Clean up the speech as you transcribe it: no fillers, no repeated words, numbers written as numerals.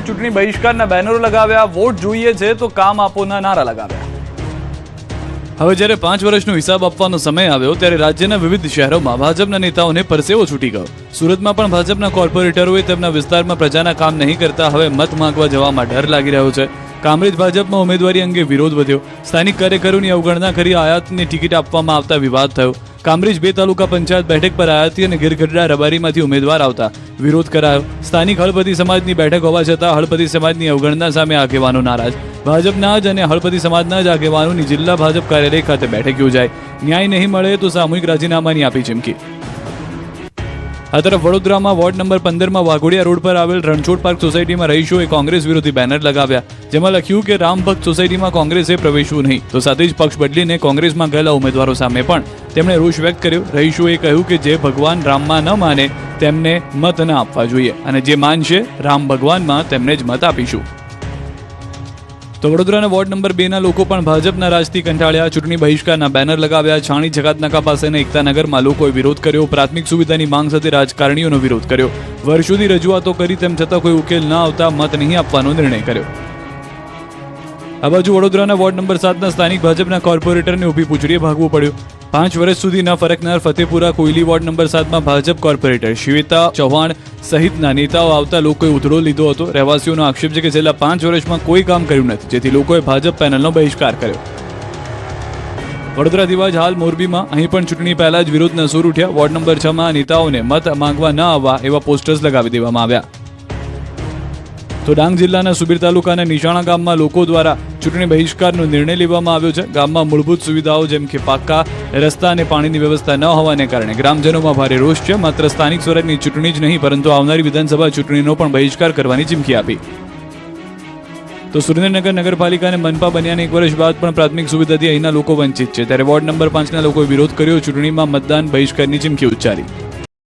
ચૂંટણી બહિષ્કારના બેનરો લગાવ્યા, વોટ જોઈએ છે તો કામ આપોના નારા લગાવ્યા. હવે જ્યારે 5 વર્ષનો હિસાબ આપવાનો સમય આવ્યો ત્યારે રાજ્યના વિવિધ શહેરોમાં ભાજપના નેતાઓને પરસેવો છૂટી ગયો. સુરતમાં પણ ભાજપના કોર્પોરેટરોએ તેમના વિસ્તારમાં પ્રજાના કામ નહીં કરતા હવે મત માંગવા જવામાં ડર લાગી રહ્યો છે. કામરેજ ભાજપમાં ઉમેદવારી અંગે વિરોધ વધ્યો. સ્થાનિક કાર્યકરોની અવગણના કરી આયાતની ટિકિટ આપવામાં આવતા વિવાદ થયો. કામરેજ 2 તાલુકા પંચાયત બેઠક પર આયાતી અને ગીરગઢડા રબારીમાંથી ઉમેદવાર આવતા વિરોધ કરાયો. સ્થાનિક હળપતિ સમાજની બેઠક હોવા છતાં હળપતિ સમાજની અવગણના સામે આગેવાનો નારાજ. ભાજપના જ અને હળપતિ સમાજના જ આગેવાનોની જિલ્લા ભાજપ કાર્યાલય ખાતે બેઠક યોજાઈ. ન્યાય નહીં મળે તો સામૂહિક રાજીનામાની આપી ચીમકી. આ તરફ વડોદરામાં વોર્ડ નંબર 15માં વાઘોડિયા રોડ પર આવેલ રણછોડ પાર્ક સોસાયટીમાં રહીશોએ કોંગ્રેસ વિરોધી બેનર લગાવ્યા, જેમાં લખ્યું કે રામ ભક્ત સોસાયટીમાં કોંગ્રેસે પ્રવેશવું નહીં. તો સાથે જ પક્ષ બદલીને કોંગ્રેસમાં ગયેલા ઉમેદવારો સામે પણ તેમણે રોષ વ્યક્ત કર્યો. રહીશોએ કહ્યું કે જે ભગવાન રામમાં ન માને તેમને મત ન આપવા જોઈએ અને જે માનશે રામ ભગવાનમાં તેમને જ મત આપીશું. તો વડોદરાના વોર્ડ નંબર 2ના લોકો પણ ભાજપના રાજથી કંટાળ્યા. ચૂંટણી બહિષ્કારના બેનર લગાવ્યા. છાણી જકાતનાકા પાસેના એકતાનગરમાં લોકોએ વિરોધ કર્યો. પ્રાથમિક સુવિધાની માંગ સાથે રાજકારણીઓનો વિરોધ કર્યો. વર્ષોથી રજૂઆતો કરી તેમ છતાં કોઈ ઉકેલ ન આવતા મત નહીં આપવાનો નિર્ણય કર્યો. આ બાજુ વડોદરાના વોર્ડ નંબર 7ના સ્થાનિક ભાજપના કોર્પોરેટરને ઊભી પૂંછડીએ ભાગવું પડ્યું. 5 વર્ષ સુધી ન ફરકનાર ફતેપુરા કોયલી વોર્ડ નંબર 7માં ભાજપ કોર્પોરેટર શ્વેતા ચૌહાણ સહિતના નેતાઓ આવતા લોકોએ ઉથડો લીધો હતો. રહેવાસીઓનો આક્ષેપ છે કે છેલ્લા 5 વર્ષમાં કોઈ કામ કર્યું નથી, જેથી લોકોએ ભાજપ પેનલનો બહિષ્કાર કર્યો. વડોદરાથી જ હાલ મોરબીમાં અહીં પણ ચૂંટણી પહેલા જ વિરોધના સૂર ઉઠ્યા. વોર્ડ નંબર 6માં નેતાઓને મત માંગવા ન આવવા એવા પોસ્ટર્સ લગાવી દેવામાં આવ્યા. તો ડાંગ જિલ્લાના સુબીર તાલુકાના નિશાણા ગામમાં લોકો દ્વારા ચૂંટણી બહિષ્કારનો નિર્ણય લેવામાં આવ્યો છે. ગામમાં મૂળભૂત સુવિધાઓ જેમ કે પાક્કા રસ્તા અને પાણીની વ્યવસ્થા ન હોવાને કારણે ગ્રામજનોમાં ભારે રોષ છે. માત્ર સ્થાનિક સ્વરાજની ચૂંટણી જ નહીં પરંતુ આવનારી વિધાનસભા ચૂંટણીનો પણ બહિષ્કાર કરવાની ચીમકી આપી. તો સુરેન્દ્રનગર નગરપાલિકા અને મનપા બન્યાને 1 વર્ષ બાદ પણ પ્રાથમિક સુવિધાથી અહીંના લોકો વંચિત છે. ત્યારે વોર્ડ નંબર 5ના લોકોએ વિરોધ કર્યો. ચૂંટણીમાં મતદાન બહિષ્કારની ચીમકી ઉચ્ચારી.